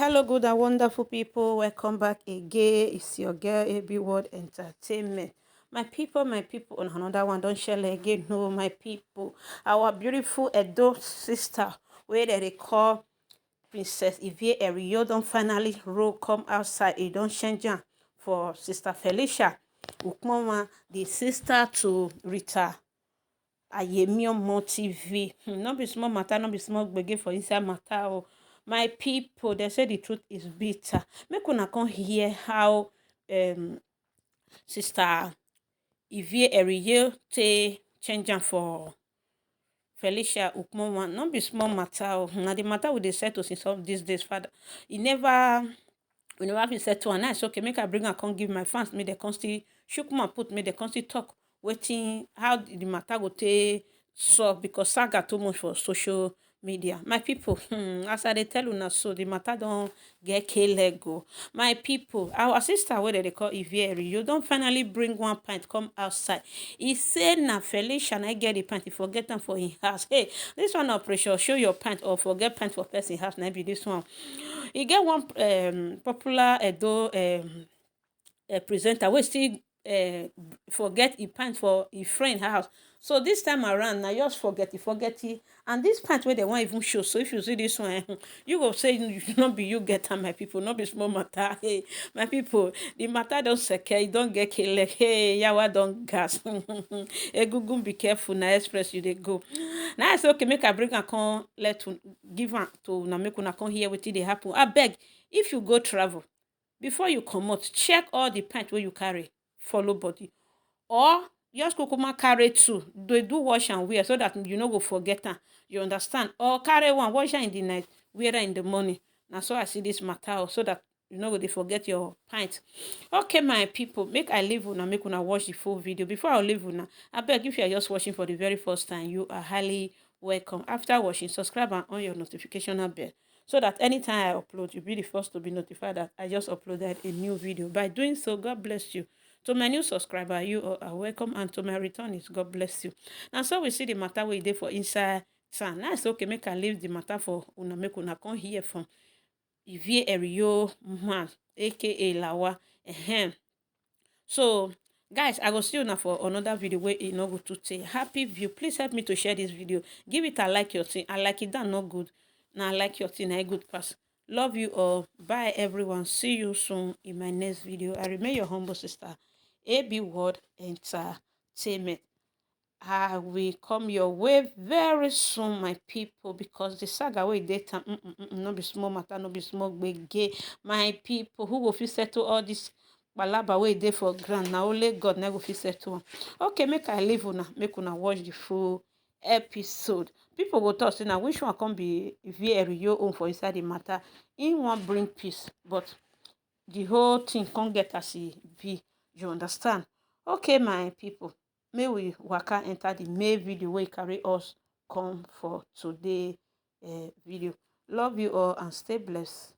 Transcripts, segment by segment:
Hello, good and wonderful people. Welcome back again. It's your girl, AB World Entertainment. My people, on another one, don't share again. No, my people. Our beautiful Edo sister, where they call Princess Ivie Erio, don't finally roll come outside. It don't change for Sister Felicia Ukmoma, the sister to Rita Ayemi Omo TV. No be small matter, no be small gbege for inside matter. Oh. My people, they say the truth is bitter. Make una come hear how Sister Ivie Eriye te change am for Felicia Ukmoma. No be small matter. Oh. Na the matter we dey settle since all these days, Father. We never fit settle, and it's okay. Make I bring am come give my fans. Make they come still shook mouth put. Make they come still talk. Waiting how the matter go take solve because saga too much for social media. My people, as I dey tell una so, the matter don get k-leg go. My people, our sister wey they call Ivie you don finally bring one pint come outside. He say na Felicia na get the pint. He forget am for him house. Hey, this one operation show your pint or forget pint for person house. Na be this one. He get one popular Edo presenter wey still forget e pant for e friend house. So this time around na just forget it, and this pant wey dem wan even show. So if you see this one, you go say no be you get am, my people, no be small matter. Hey, my people, the matter don secure, e don get kele. Hey, yawa don gas. Egungun, be careful, na express you dey go. Now I say okay, make I bring am come let give am to una make una come hear wetin dey happen. Abeg, if you go travel, before you comot, check all the pint wey you carry follow body, or just kukuma carry two. They do wash and wear so that you no go forget am. You understand? Or carry one, wash am in the night, wear am in the morning. Na so I see this matter, so that you no go dey forget your pint. Okay, my people, make I leave una, make una watch the full video. Before I leave una, abeg, if you are just watching for the very first time, you are highly welcome. After watching, subscribe and on your notification bell, so that anytime I upload, you'll be the first to be notified that I just uploaded a new video. By doing so, God bless you. To my new subscriber, you all are welcome, and to my returnees, God bless you. Now, so we see the matter we did for inside town. Now it's okay, make I leave the matter for una, make una come hear from Ivie Eriyo man, aka Lawa. So, guys, I go see you now for another video where you know go to say happy view. Please help me to share this video. Give it a like your thing. I like it, that not good. Now I like your thing, I good pass. Love you all. Bye everyone. See you soon in my next video. I remain your humble sister, AB World Entertainment. I will come your way very soon, my people, because the saga way data no be small matter, no be small gbege. My people, who will fit settle all this balaba way dey for ground? Now only God na go fit settle am. Okay, make I leave una, make una watch the full episode. People go talk say now which one can be very your own for inside the matter. In one bring peace, but the whole thing can't get as e be. You understand? Okay, my people, may we waka enter the main video wey carry us come for today video. Love you all and stay blessed.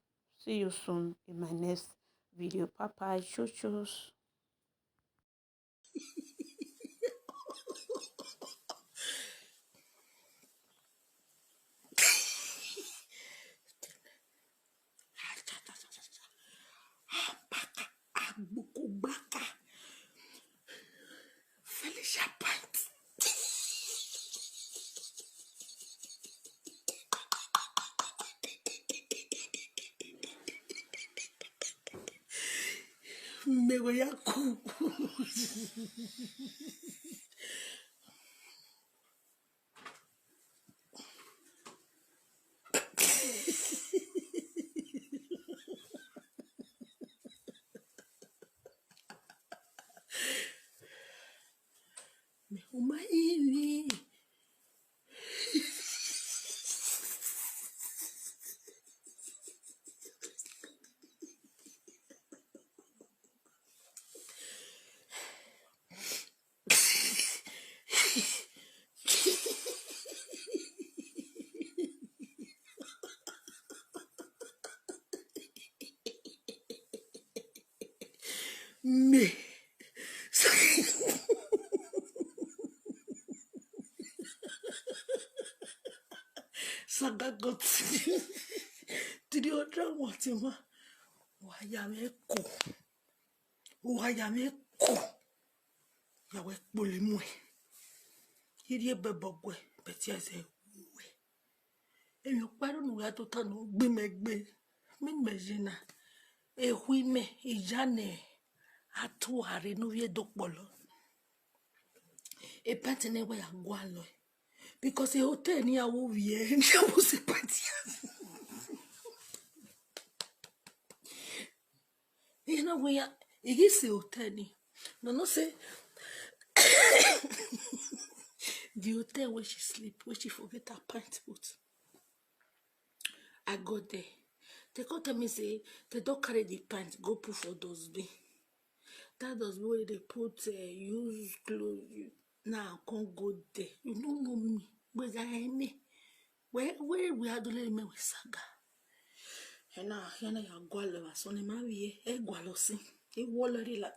See you soon in my next video. Bye bye. Choo-choos. Felicia pint. Mego yaku. Umaini. Me. Saga got to the other what you want? Why you go? Why you go? You were bullying me. You did a bebogwe, but yes, and you pardon where to turn be make be. Min mejina. E huime, e jane. Atu hare no ye dokbolo. E pentene we a gualo. Because a hotel near Wovie, and she was a party. You know, we are, it is a hotel. No, say, the hotel where she sleep, where she forget her pint put. I go there. They come tell me, say, they don't carry the pint, go put for dustbin. That dustbin where they put use clothes. Now, I can't go there. You don't know me. Where's I me? Where we are doing me with saga. And now, here I go, so ne marry a gualosi. A wallery like.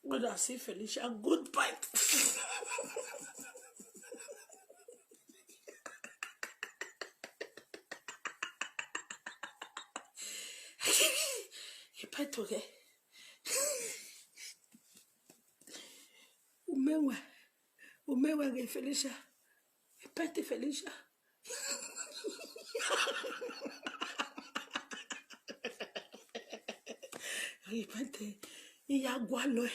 What I say, Felicia, good pint. A pint, okay? Umewe, Felicia. A pint, Felicia. A pint, a gualo.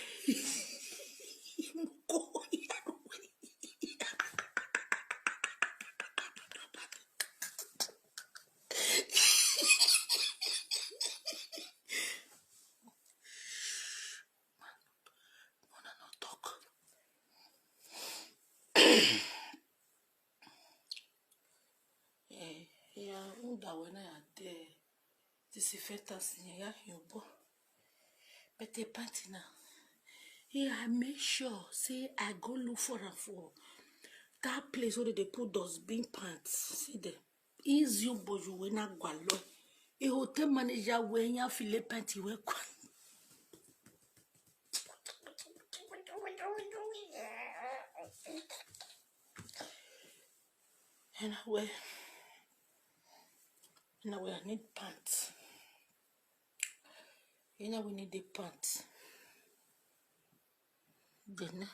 When I had disinfectants in your bo. But the party now. Yeah, I make sure, say, I go look for them for that place where they put those bean pants. See them. Is you, but you will not go alone. A hotel manager when you feel a panty work. And I need pants. You know we need the pants. Then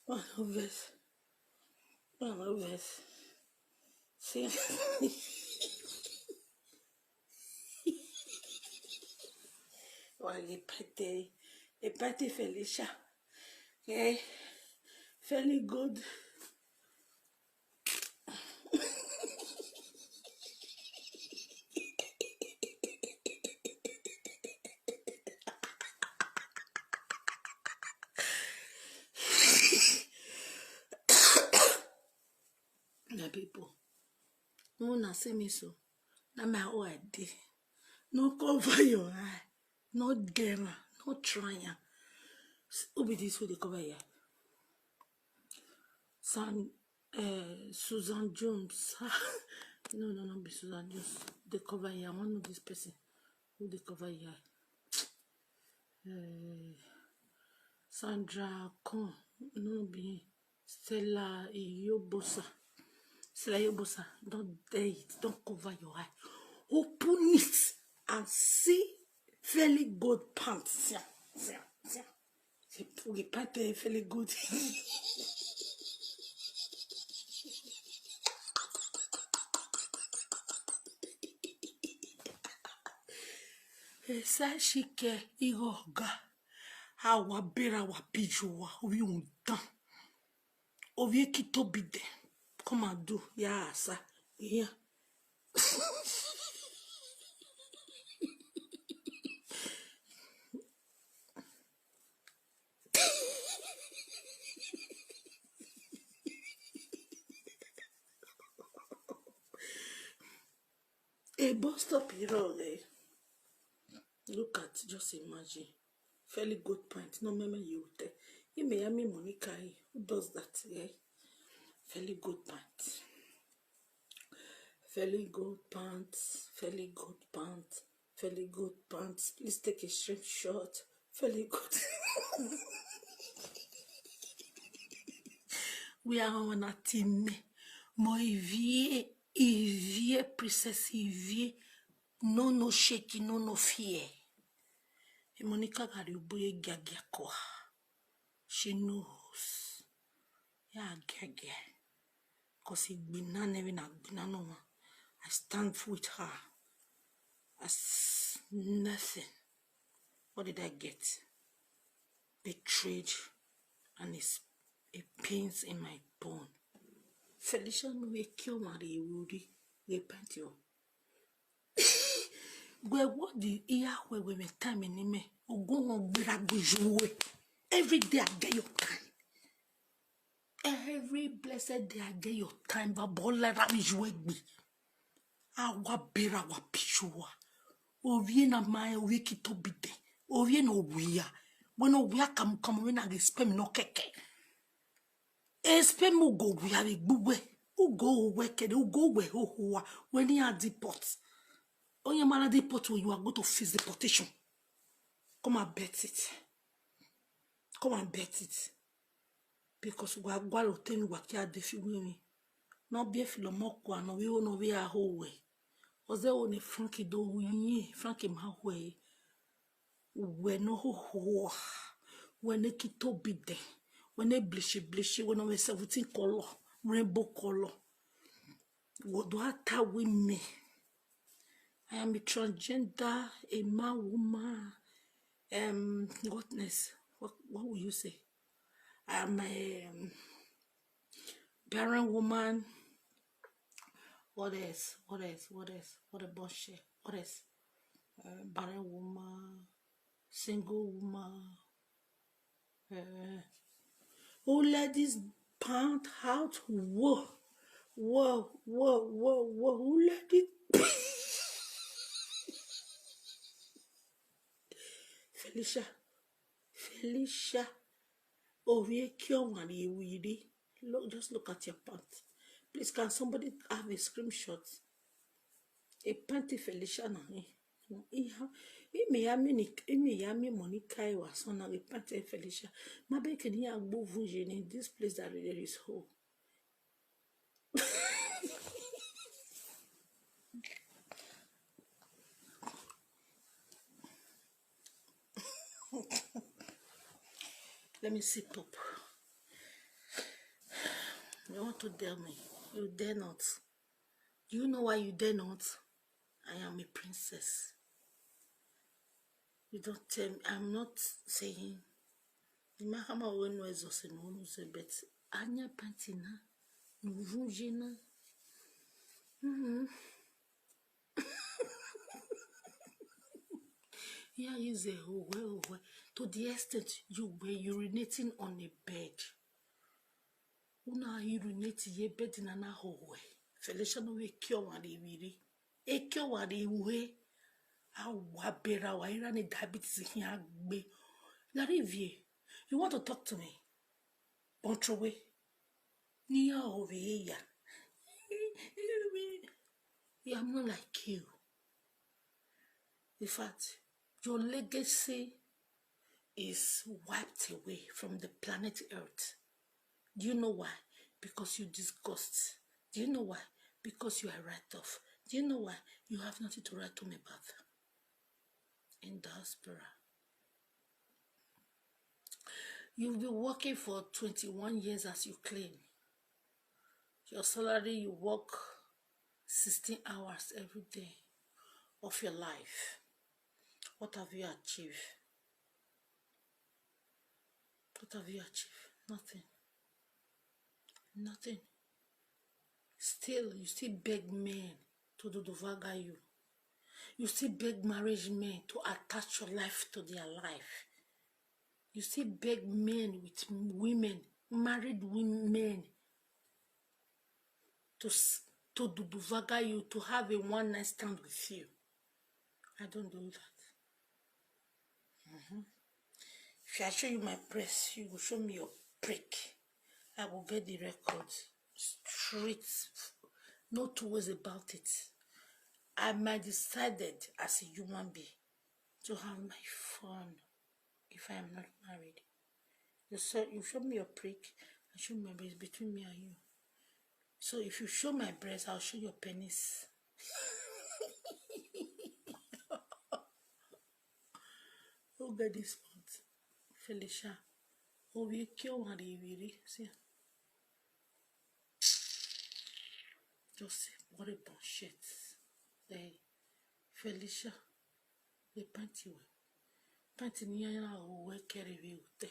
one of us. See, well, a party Felicia. Yeah, fairly good. The people, no one see me so. Now my whole idea. No cover your eye. No dare. No trying. Who be this who they cover here? Susan Jones. No, be Susan Jones. They cover here. I want to know this person. Who they cover here? Sandra Con. No be Stella Yobosa. Stella Yobosa. Don't dare it. Don't cover your eye. Open it and see fairly good pants. C'est pour les pâtes fairly good. Esa shike igoga. Awa bera wa pijowa. Ovi untan. Ovi kito bide. Come and do. Ya asa. Yeah. A bus stop here, eh? Look at, just imagine. Fairly good point. No, meme you tell. You may have me Monica. Who does that? Eh? Fairly good pants. Fairly good pants. Fairly good pants. Fairly good pants. Please take a screenshot. Fairly good. We are on a team. Moi, Ivie, Princess Ivie. No shaking, no fear. Monica got you boy gaga. She knows. Yeah, gaga. Because it be none even a no. I stand with her as nothing. What did I get? Betrayed, and it's a pains in my bone. Felicia no we kill Marie Woody. Repent you. Where what the ear where we time in me? Or go on grab. Every day I get your time. Every blessed day I get your time. But bola ramijwe me. Awa bera wa pishua. Ovie na mae ovie kitobide. Ovie no wia. When ovia come when I spam no keke. Spam mu go wia we buwe. Who go work who go where who when you are deport. Oh your man deport when you are going to face deportation. Come and bet it. Come and bet it. Because we are going to tell me what you are defining me. Not be a philomoko and we will be a whole way. Was there only Frankie do we Frankie my way? When no ho when they kito be there, when they blishy, when we 17 color, rainbow color. What do I tell with me? I am a transgender, a man, woman, godness. What will you say? I am a barren woman. What else? What a bullshit. What else? Barren woman, single woman. Who let this pant out? Whoa. Who let it? Felicia. Oh, we cure one weedy. Look, just look at your pants. Please, can somebody have a screenshot? A panty Felicia na me Monica was on a panty Felicia. My bacon here move in this place that there is hole. Let me sit up. You want to tell me? You dare not. Do you know why you dare not? I am a princess. You don't tell me. I'm not saying. The mahama when was also no say, but Anya Pantina, Nuvujina. Yeah, is a well, to the extent you were urinating on a bed. Una urinate ye bed in an hallway. Felicia no we cure one really. A cure what they way. Our better, why run a diabetes here? Larivie, you want to talk to me? Bontrowe. Nia over here. Yeah, I'm not like you. In fact, your legacy is wiped away from the planet Earth. Do you know why? Because you disgust. Do you know why? Because you are right off. Do you know why? You have nothing to write home about. In diaspora. You've been working for 21 years as you claim. Your salary, you work 16 hours every day of your life. What have you achieved? What have you achieved? Nothing. Nothing. Still, you still beg men to do the vaga you. You still beg marriage men to attach your life to their life. You still beg men with women, married women, to to duduvaga you, to have a one night stand with you. I don't do that. If I show you my breast, you will show me your prick. I will get the records straight. No two ways about it. I might decided as a human being to have my fun if I am not married. You show me your prick, I show my breast between me and you. So if you show my breast, I'll show your penis. Who get this part? Felicia. Oh, we kill one really. See. Just say, what a bullshit. Hey, Felicia. The panty way. Panty niya we carry we ute.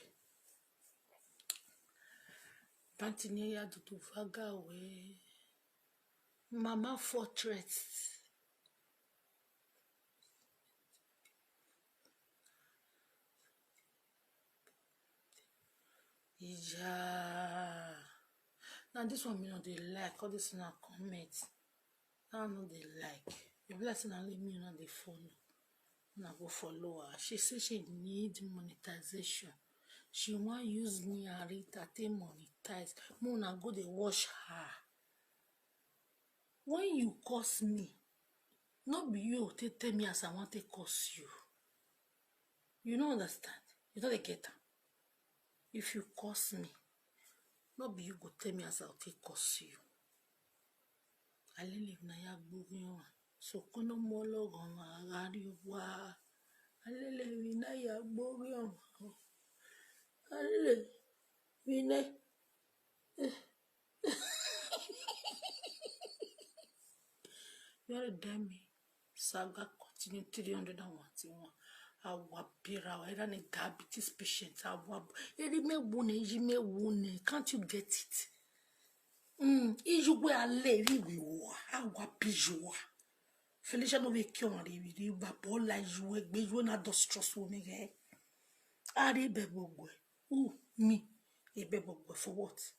Panty niya do vaga we. Mama Fortress. Yeah. Now this one me not they like. All this now comment. Now no they like. The blessing and leave me on the phone. Now go follow her. She say she need monetization. She want use me and Rita to monetize. Mona go they wash her. When you curse me, not be you to tell me as I want to curse you. You don't understand. You don't get that. If you curse me, not be you go tell me as I want to curse you. I live na ya gbogbo so kono molo gon agari wa. Alele wina ya gbogbo alele wina. You're a dummy. Saga continue 301. Awabira, I ran a diabetes patient. Can't you get it? Ijugwe alevi wiwa. Awabijua. Felicia no ve kion rivi. Babola jue. Bejwe na dostrous woman. Ari bebogwe. Who? Me. A bebogwe. For what?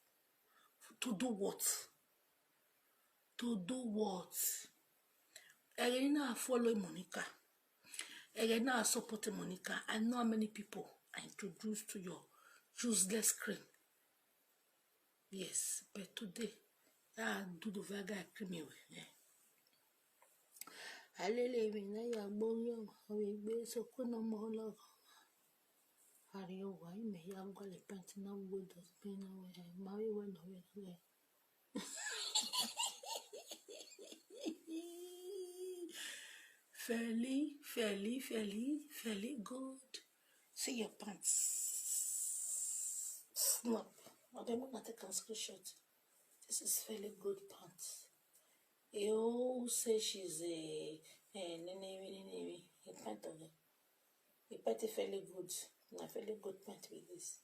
To do what? To do what? I follow Monica. I support Monica. I know how many people I introduced to your useless cream. Yes, but today, I do the vaga creamy way. I live in a boy, we so could no more love. Are you why may young got a pentina wood of being away? Marry when away. Fairly good. See your pants. Snap. I don't want to take a screenshot. This is fairly good pants. You say she's a pant of it. A pant is fairly good. A fairly good pant with this.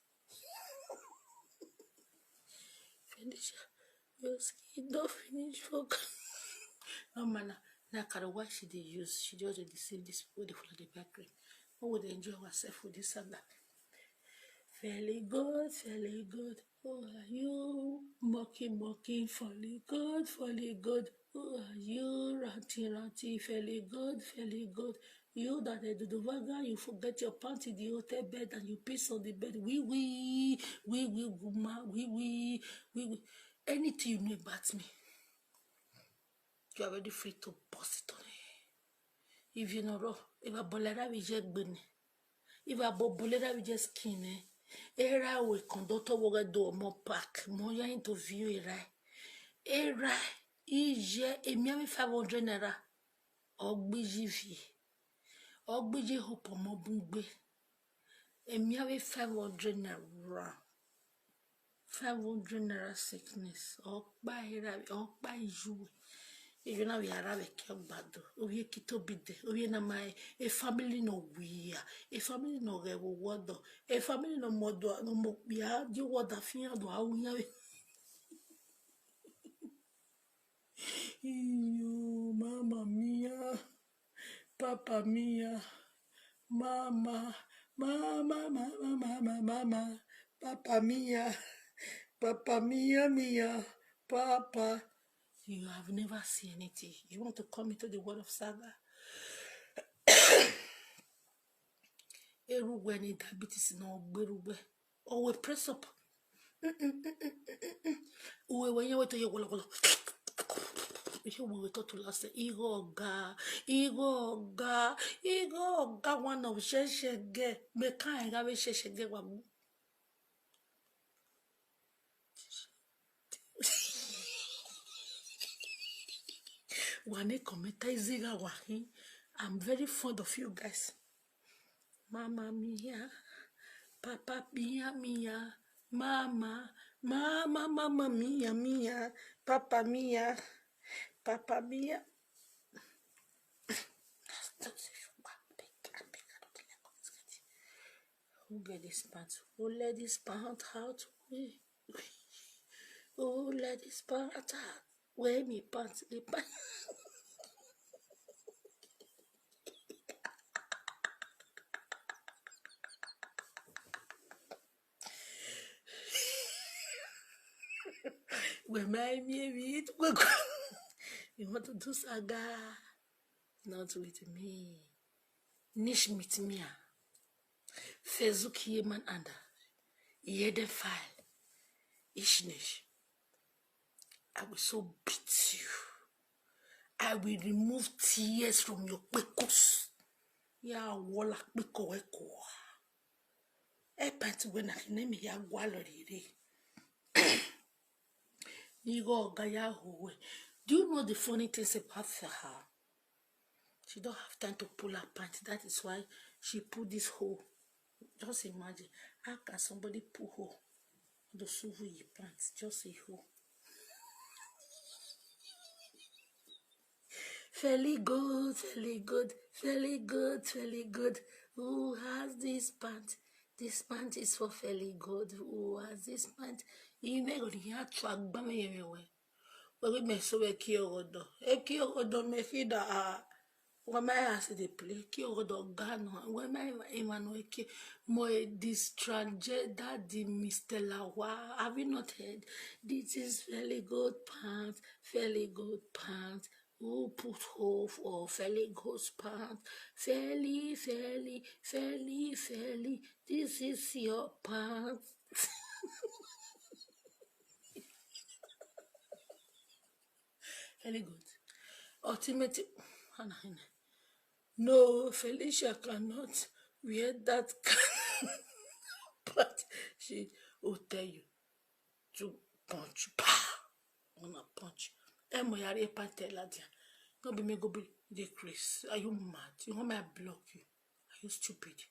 Felicia, your skin don't finish for. No man, now what she did use. She just deceive this people they follow the back cream. Who would enjoy herself with this and that? Fairly good. Who are you? Mocking, fairly good. Who are you? Ranty, fairly good. You that they do the vaga, you forget your pants in the hotel bed and you piss on the bed. We, guma, we. Anything you know about me, you are already free to bust it on it. If you know raw, if a bolera we just been, if a bolera we just skin, era we conductor will do more pack, more interview era ije emi 500 naira ogbiji fi ogbiji hopo mo bungbe emi 500 naira 500 naira sickness okpa era okpa ijuwe. You know we are having a bad. We kito bide. We na my a family no we a family no ge word. A family no modo no mo bia di word afia do awunya. You mama mia, papa mia, mama, papa mia, papa. You have never seen anything. You want to come into the world of Saga? Erugwe ni diabetes na ogberugwe. Or we press up. When you wait to your wall. We talk to last Igoga, one of Sheshege, Mekai, Gabe Sheshege. Wane kometa iziga wahi. I'm very fond of you guys. Mama mia, papa mia, mama mia, papa mia. Who get this pants? Who let this pant out? Who let this pant out? Where me pants? The pants. Where my baby? You want to do Saga? Not with me. Nish mit mia. Fezuki yeman anda. Yede file. Ishnish. I will so beat you. I will remove tears from your pekos. Ya wala peko eko. Epati when I name ya walori. Nigo Gaya Howe. Do you know the funny things about her? She don't have time to pull her pants. That is why she put this hole. Just imagine. How can somebody pull hole? The suvu pants. Just a hole. Fairly good, fairly good, fairly good, fairly good. Who has this pant? This pant is for fairly good. Who has this pant? You make it here to a bummy anyway. Well, we may so a kyodo. A kyodo may feed a when my ass the play, kyodo gano, when my Emmanuel more this transgender, the Mr. Lawa. Have you not heard? This is fairly good pants, fairly good pants. Who put hope or fairly good pants? Fairly. This is your pants. Fairly good. Ultimate. No, Felicia cannot wear that kind. But she will tell you to punch. On a punch. Emoyari panteladia. No be me go be the Chris. Are you mad? You want me to block you? Are you stupid?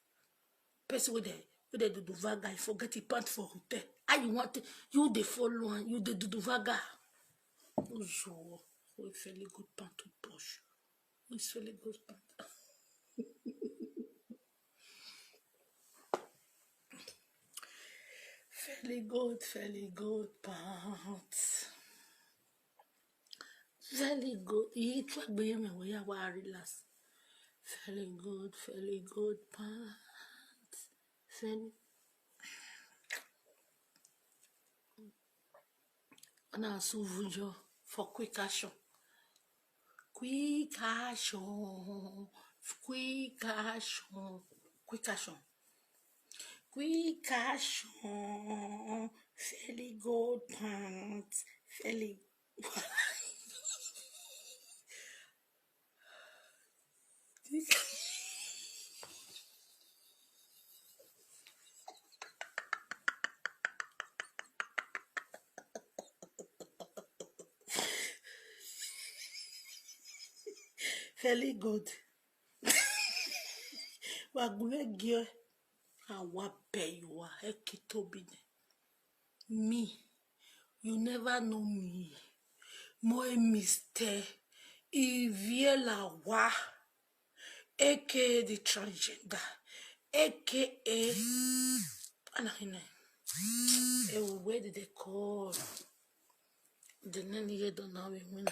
Person with the do vaga, you forget the pant for hotel. Are you want you the follow one, you the do vaga. Ozo, we fairly good pant to push. It's fairly good pant. Fairly good pants. Fairly good. You try to me where you are relax. Fairly good pants. Fairly. Now so for quick action. Quick action. Fairly good pants. Fairly. Fairly good. Wagwege awapewa ekitobine. Me, you never know me. Moi Mr. Iviela Wa, aka the transgender, aka where did they call the nanny? You don't know me.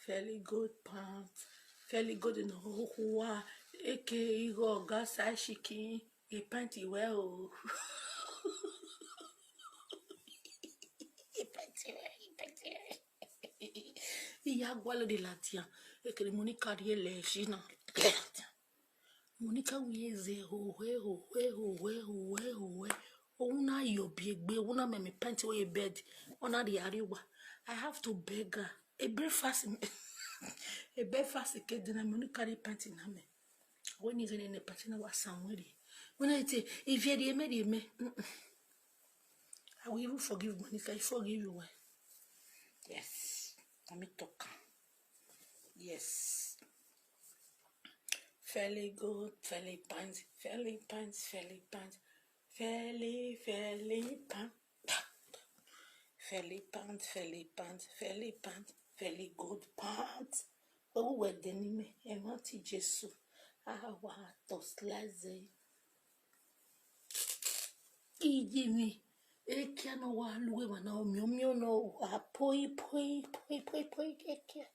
Fairly good pants, fairly good in Hua, Eke Igor Gasa Shiki, a panty well. A panty well. Iya gualo de latia. Eke de Monica Riele Shina. Monica Wieze, ho, Una yo big be, una me panty way bed. Ona the Ariwa. I have to beg her. A breakfast. A breakfast, a kid, then I'm only carry panty na me. When is in a party was somewhere. When I say, if you're me, I will even forgive Monica. I forgive you. Yes. Let me talk. Yes. Fairly good, fairly pants, fairly pants, fairly pants, fairly pants. Fairly pants, fairly pants, fairly pants, fairly good pants. Oh, we're the name. And what is Jesus? Ah, what does lazy? Ijimi. Ekia no wa luwe wana o mio no wa poi ekia.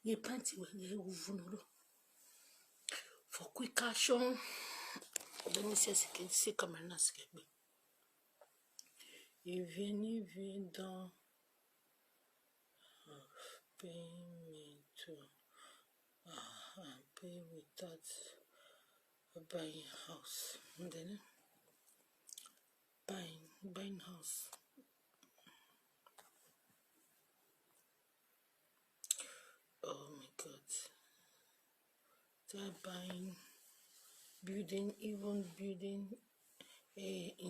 Ye panty we ye uvunolo. For quick action. Let me see if you can see comme un askebi. Il vient dans payment to pay without buying house. And then buying house. Oh my God. They're buying, building in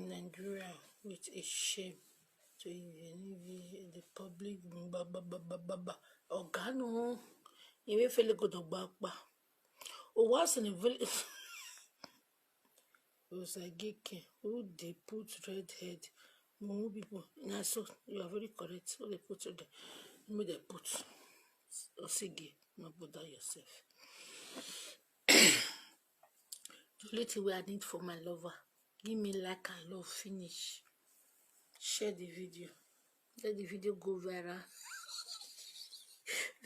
Nigeria with a shape to even the public organo. You feel good about or was in a village. It was a geek who they put red head. More people. Now, so you are very correct. So they put red. Maybe they put Osigi. Not bother yourself. The only thing I need for my lover. Give me like I love finish. Share the video. Let the video go viral.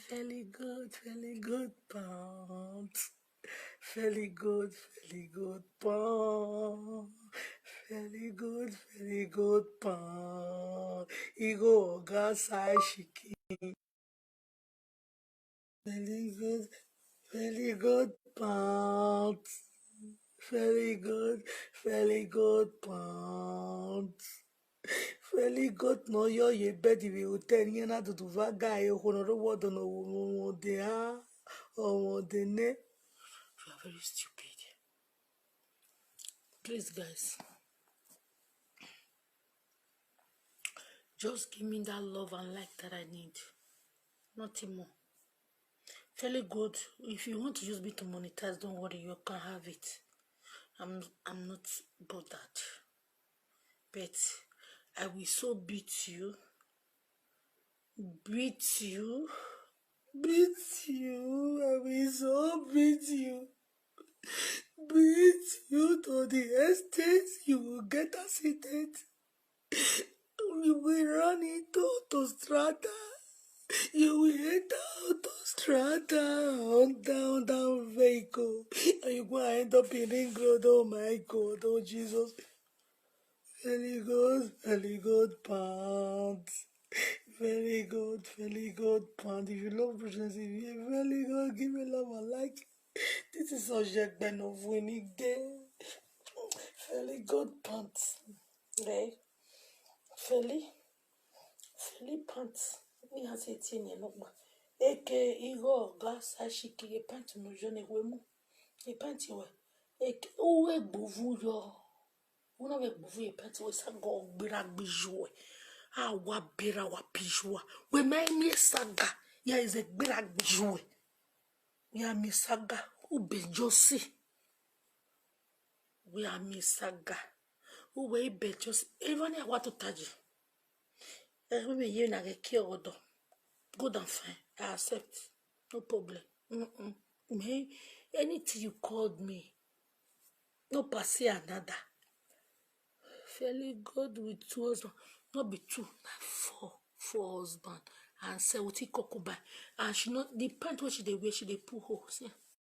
Very good pants. Very good pants. Very good pants. Igo Oga Saishiki. Very good pants. Very good pants. Fairly good no yo ye bed if you tell you not to vaga a honor what on a they are or the ne. You are very stupid. Please, guys, just give me that love and like that I need. Nothing more. Fairly good. If you want to use me to monetize, don't worry, you can have it. I'm not bothered. But I will so beat you. I will so beat you. Beat you to the estate, you will get accident. You will run into autostrada. You will enter autostrada on down vehicle. And you're going to end up in ring road. Oh my God, oh Jesus. Very good pants. Very good pants. If you love Bruce, very good, give me love and like. This is subject Ben of winning day. Very good pants. Right? Fairly pants. Me has a tin in look. Eke Igor Gas Ashiki, a pant no jeune wemu. A panty way. Eke uwe buvu yo. Una we buvu a panty was a go birag bijou. Ah, wa bira wa pijua. We may me saga. Ya is a birag bijou. Ya mi saga. Ube josi. We are mi saga. Uwe be just even I want to touch you. Maybe you na get killed. Good and fine. I accept. No problem. Me, anything you called me. No pass another. Fairly good with 2 husbands. Not be 2, not 4 husbands. And say what he concubine. And she not the pant where she they wear, she they pull holes. Yeah.